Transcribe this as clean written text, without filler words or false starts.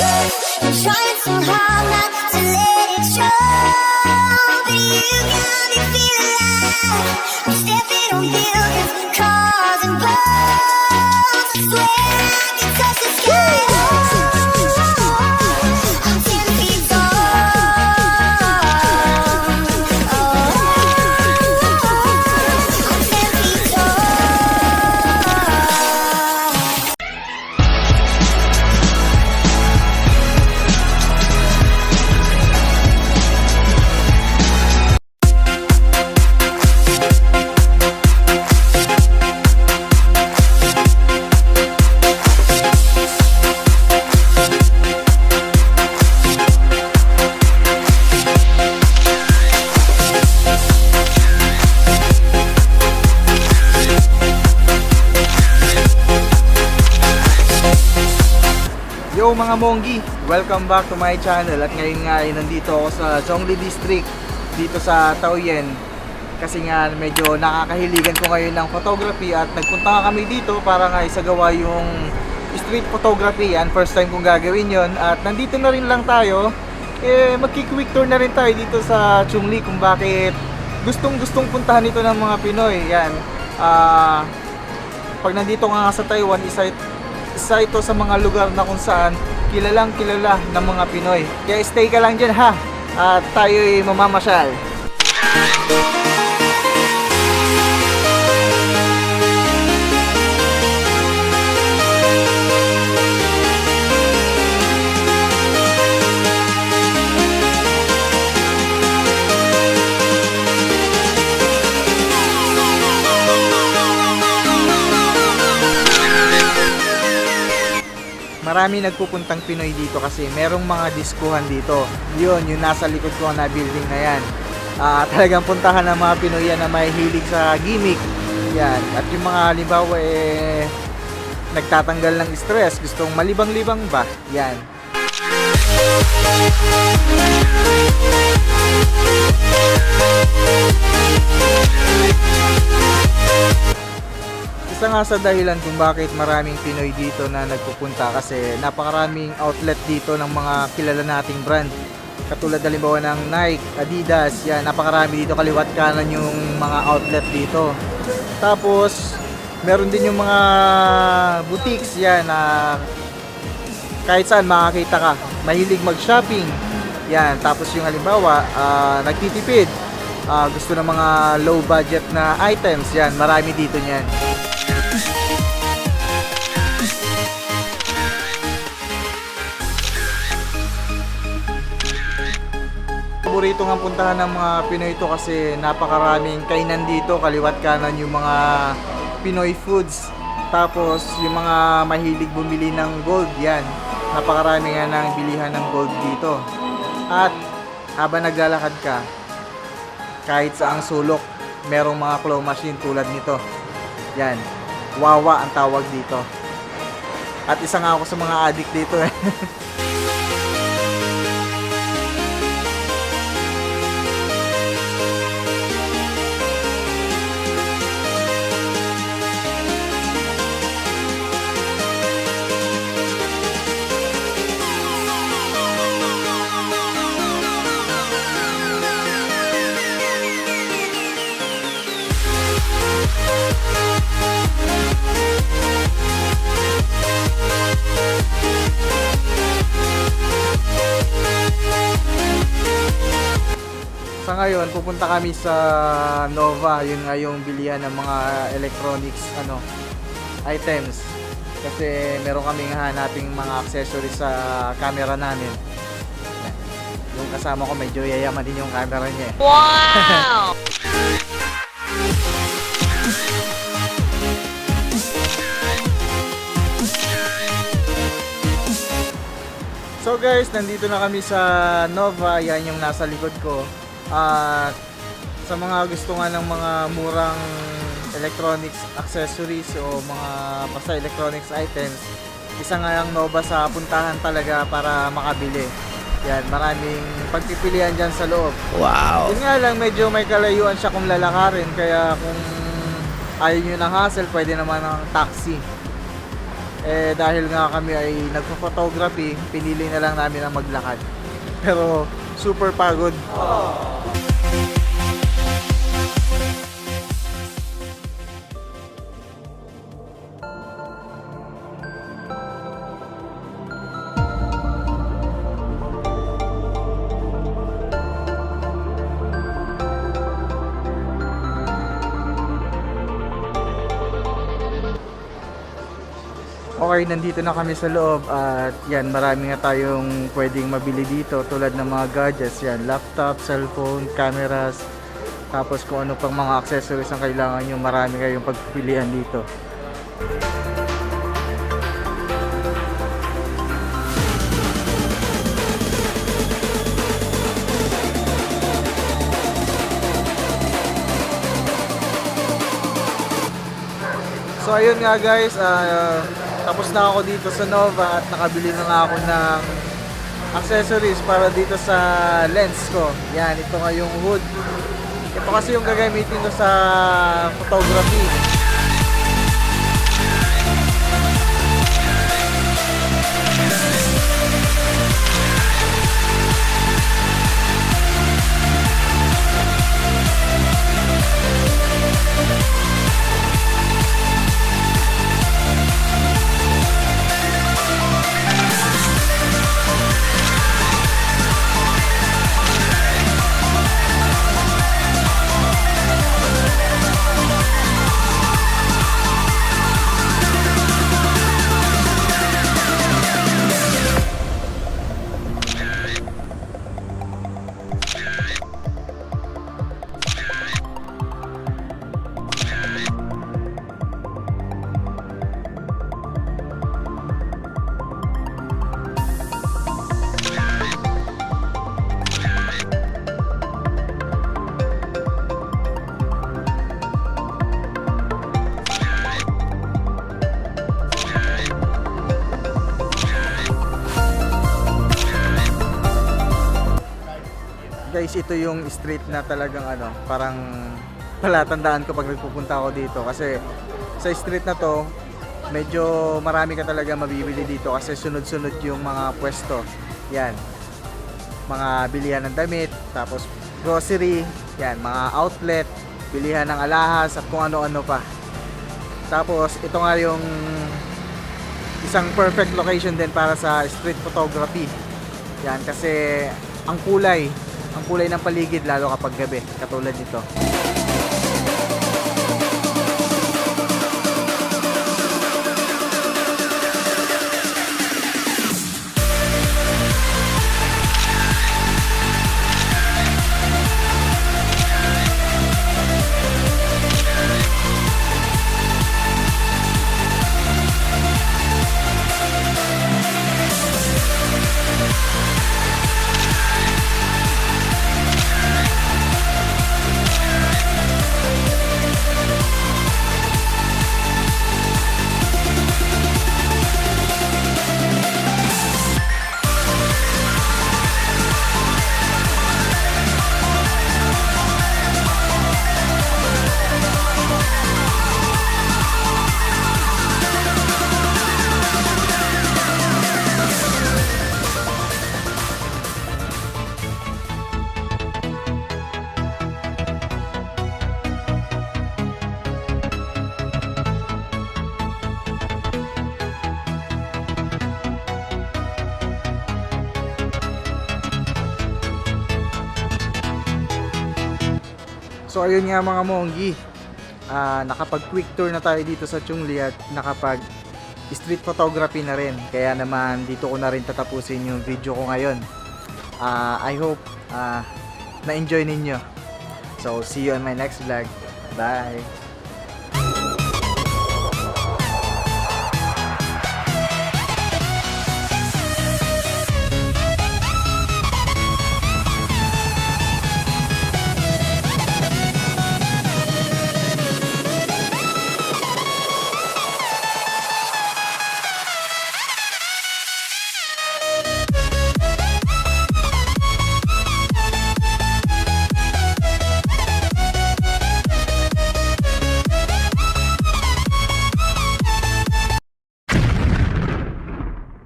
I'm trying so hard not to let it show, but you got me feeling like I'm stepping on buildings, cars and boats. I swear I can touch the sky. I'm 10 feet tall. Oh, I'm 10 feet tall. Yo mga Monggi! Welcome back to my channel. At ngayon nga ay nandito ako sa Zhongli District, dito sa Taoyuan. Kasi nga medyo nakakahiligan ko ngayon ng photography at nagpunta nga kami dito para nga isagawa yung street photography. Yan, first time kong gagawin yon. At nandito na rin lang tayo. Magki-quick tour na rin tayo dito sa Zhongli kung bakit gustong puntahan ito ng mga Pinoy. Yan. Pag nandito nga sa Taiwan, isa ito sa mga lugar na kung saan kilalang kilala ng mga Pinoy. Kaya stay ka lang dyan ha, at tayo'y mamamasyal. Marami nagpupuntang Pinoy dito kasi merong mga diskuhan dito. Yun, yung nasa likod ko na building na yan. Talagang puntahan ng mga Pinoy yan na may hilig sa gimmick. Yan. At yung mga halimbawa nagtatanggal ng stress, gustong malibang-libang ba? Yan. Isa nga sa dahilan kung bakit maraming Pinoy dito na nagpupunta kasi napakaraming outlet dito ng mga kilala nating brand. Katulad halimbawa ng Nike, Adidas, yan, napakarami dito, kaliwat kanan yung mga outlet dito. Tapos meron din yung mga boutiques yan na kahit saan makakita ka. Mahilig mag-shopping. Yan, tapos yung halimbawa nagtitipid. Gusto ng mga low budget na items, yan, marami dito niyan. Paborito nga puntahan ng mga Pinoy ito kasi napakaraming kainan dito, kaliwat kanan yung mga Pinoy foods. Tapos yung mga mahilig bumili ng gold, yan, napakarami nga ng bilihan ng gold dito. At habang naglalakad ka, kahit sa ang sulok, merong mga claw machine tulad nito. Yan, wawa ang tawag dito. At isa nga ako sa mga addict dito eh. Sa ngayon, pupunta kami sa Nova, yun nga yung bilihan ng mga electronics items. Kasi meron kaming hanaping mga accessories sa camera namin. Yung kasama ko medyo yayaman din yung camera niya. Wow! So guys, nandito na kami sa Nova, yan yung nasa likod ko. At sa mga gusto nga ng mga murang electronics accessories o mga basta electronics items, isa nga ang Nova sa puntahan talaga para makabili. Yan, maraming pagpipilian dyan sa loob. Wow! Yun nga lang, medyo may kalayuan siya kung lalakarin, kaya kung ayaw nyo ng hassle, pwede naman ng taxi. Eh dahil nga kami ay nagpo-photography, pinili na lang namin ang maglakad. Pero super pagod. Okay, nandito na kami sa loob at yan, marami nga tayong pwedeng mabili dito tulad ng mga gadgets yan, laptop, cellphone, cameras, tapos kung ano pang mga accessories ang kailangan nyo, marami kayong pagpipilian dito. So ayun nga guys, tapos na ako dito sa Nova at nakabili na nga ako ng accessories para dito sa lens ko. Yan, ito nga yung hood. Ito kasi yung gagamitin ko sa photography. Guys, ito yung street na talagang ano, parang palatandaan ko pag nagpupunta ako dito kasi sa street na to medyo marami ka talaga mabibili dito kasi sunod-sunod yung mga pwesto. Yan, mga bilihan ng damit, tapos grocery, yan, mga outlet, bilihan ng alahas at kung ano-ano pa. Tapos ito nga yung isang perfect location din para sa street photography. Yan, kasi ang kulay ng paligid lalo kapag gabi, katulad nito. So ayun nga mga monggi, nakapag quick tour na tayo dito sa Chungli at nakapag street photography na rin. Kaya naman dito ko na rin tatapusin yung video ko ngayon. I hope na-enjoy ninyo. So see you on my next vlog. Bye!